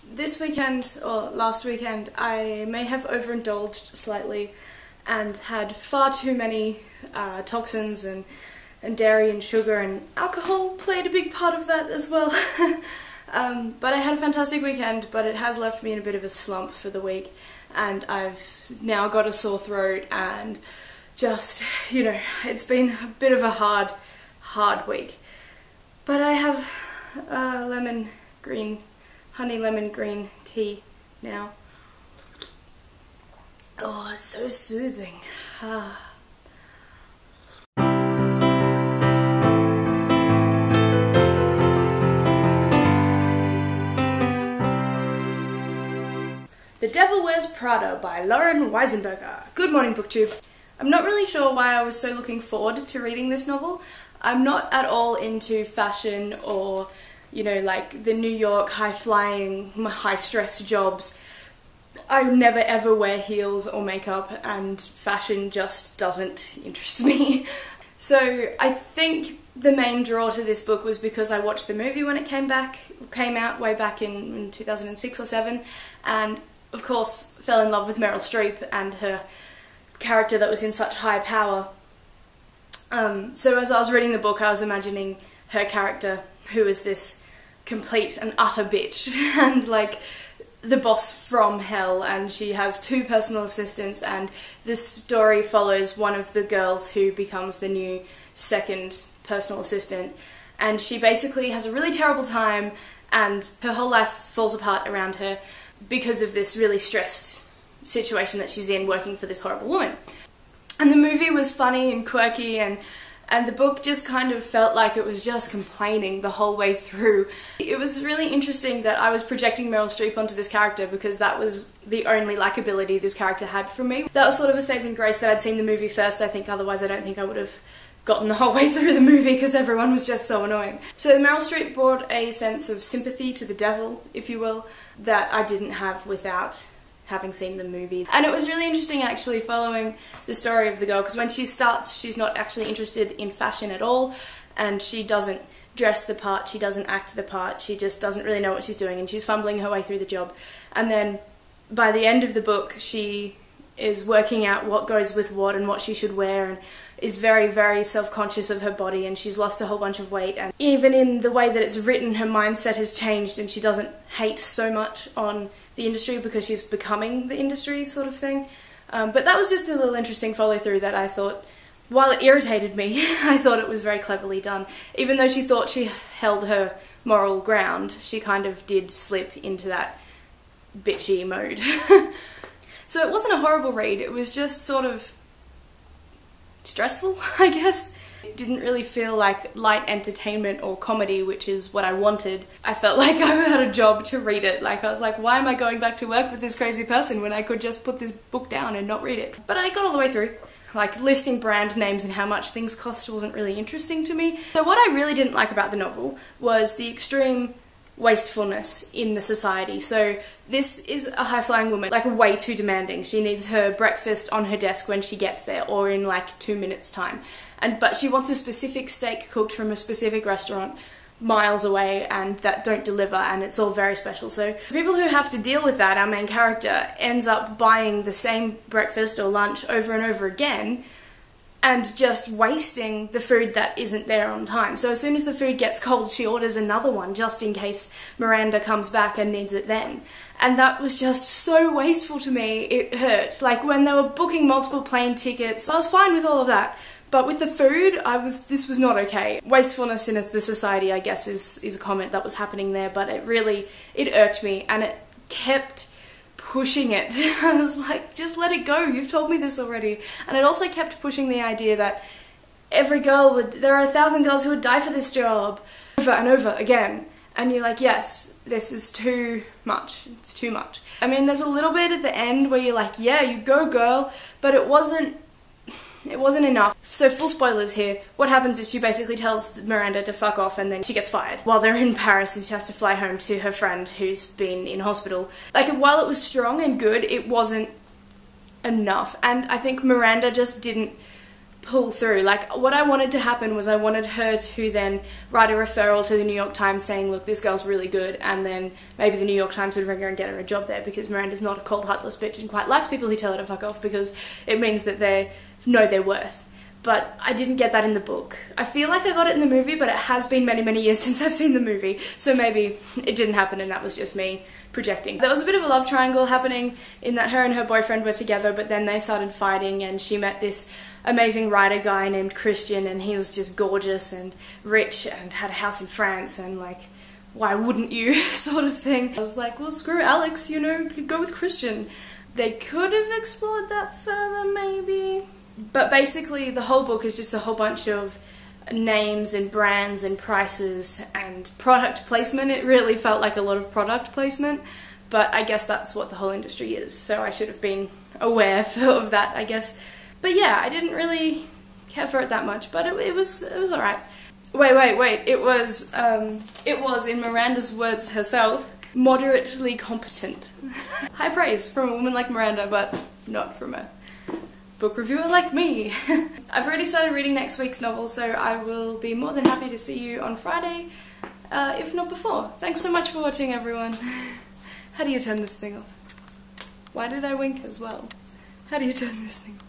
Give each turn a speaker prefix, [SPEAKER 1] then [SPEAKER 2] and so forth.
[SPEAKER 1] This weekend, or last weekend, I may have overindulged slightly and had far too many toxins and dairy and sugar, and alcohol played a big part of that as well. But I had a fantastic weekend, but it has left me in a bit of a slump for the week, and I've now got a sore throat and just, you know, it's been a bit of a hard week. But I have honey lemon green tea now. Oh, it's so soothing. The Devil Wears Prada by Weisberger. Good morning, BookTube. I'm not really sure why I was so looking forward to reading this novel. I'm not at all into fashion or, you know, like the New York high-flying, high-stress jobs. I never ever wear heels or makeup, and fashion just doesn't interest me. So I think the main draw to this book was because I watched the movie when it came out way back in 2006 or 7, and of course fell in love with Meryl Streep and her character that was in such high power. So as I was reading the book, I was imagining her character, who is this complete and utter bitch, and like the boss from hell, and she has 2 personal assistants, and this story follows one of the girls who becomes the new second personal assistant, and she basically has a really terrible time, and her whole life falls apart around her because of this really stressed situation that she's in working for this horrible woman. And the movie was funny and quirky, and the book just kind of felt like it was just complaining the whole way through. It was really interesting that I was projecting Meryl Streep onto this character because that was the only likability this character had for me. That was sort of a saving grace that I'd seen the movie first, I think, otherwise I don't think I would have gotten the whole way through the movie because everyone was just so annoying. So Meryl Streep brought a sense of sympathy to the devil, if you will, that I didn't have without having seen the movie. And it was really interesting actually following the story of the girl, because when she starts, she's not actually interested in fashion at all, and she doesn't dress the part, she doesn't act the part, she just doesn't really know what she's doing, and she's fumbling her way through the job. And then by the end of the book, she is working out what goes with what and what she should wear, and is very, very self-conscious of her body, and she's lost a whole bunch of weight, and even in the way that it's written, her mindset has changed, and she doesn't hate so much on the industry because she's becoming the industry, sort of thing. But that was just a little interesting follow-through that I thought, while it irritated me, I thought it was very cleverly done. Even though she thought she held her moral ground, she kind of did slip into that bitchy mode. So it wasn't a horrible read, it was just sort of stressful, I guess. It didn't really feel like light entertainment or comedy, which is what I wanted. I felt like I had a job to read it. Like, I was like, why am I going back to work with this crazy person when I could just put this book down and not read it? But I got all the way through. Like, listing brand names and how much things cost wasn't really interesting to me. So what I really didn't like about the novel was the extreme wastefulness in the society. So this is a high-flying woman, like way too demanding. She needs her breakfast on her desk when she gets there, or in like 2 minutes time. But she wants a specific steak cooked from a specific restaurant miles away, and that don't deliver, and it's all very special. So people who have to deal with that, our main character, ends up buying the same breakfast or lunch over and over again, and just wasting the food that isn't there on time. So as soon as the food gets cold, she orders another one just in case Miranda comes back and needs it then. And that was just so wasteful to me, it hurt. Like when they were booking multiple plane tickets, I was fine with all of that. But with the food, this was not okay. Wastefulness in the society, I guess, is a comment that was happening there, but it irked me, and it kept pushing it. I was like, just let it go, you've told me this already. And it also kept pushing the idea that there are 1,000 girls who would die for this job, over and over again. And you're like, yes, this is too much, it's too much. I mean, there's a little bit at the end where you're like, yeah, you go girl, but it wasn't enough. So full spoilers here, what happens is she basically tells Miranda to fuck off, and then she gets fired while they're in Paris, and she has to fly home to her friend who's been in hospital. Like, while it was strong and good, it wasn't enough, and I think Miranda just didn't pull through. Like, what I wanted to happen was I wanted her to then write a referral to the New York Times saying, look, this girl's really good, and then maybe the New York Times would ring her and get her a job there, because Miranda's not a cold, heartless bitch and quite likes people who tell her to fuck off, because it means that they know their worth. But I didn't get that in the book. I feel like I got it in the movie, but it has been many, many years since I've seen the movie, so maybe it didn't happen and that was just me projecting. There was a bit of a love triangle happening in that her and her boyfriend were together, but then they started fighting and she met this amazing writer guy named Christian, and he was just gorgeous and rich and had a house in France, and like, why wouldn't you sort of thing. I was like, well, screw Alex, you know, go with Christian. They could have explored that further maybe. But basically the whole book is just a whole bunch of names and brands and prices and product placement. It really felt like a lot of product placement, but I guess that's what the whole industry is, so I should have been aware of that, I guess. But yeah, I didn't really care for it that much, but it was alright. Wait, it was, in Miranda's words herself, moderately competent. High praise from a woman like Miranda, but not from a book reviewer like me. I've already started reading next week's novel, so I will be more than happy to see you on Friday, if not before. Thanks so much for watching, everyone. How do you turn this thing off? Why did I wink as well? How do you turn this thing off?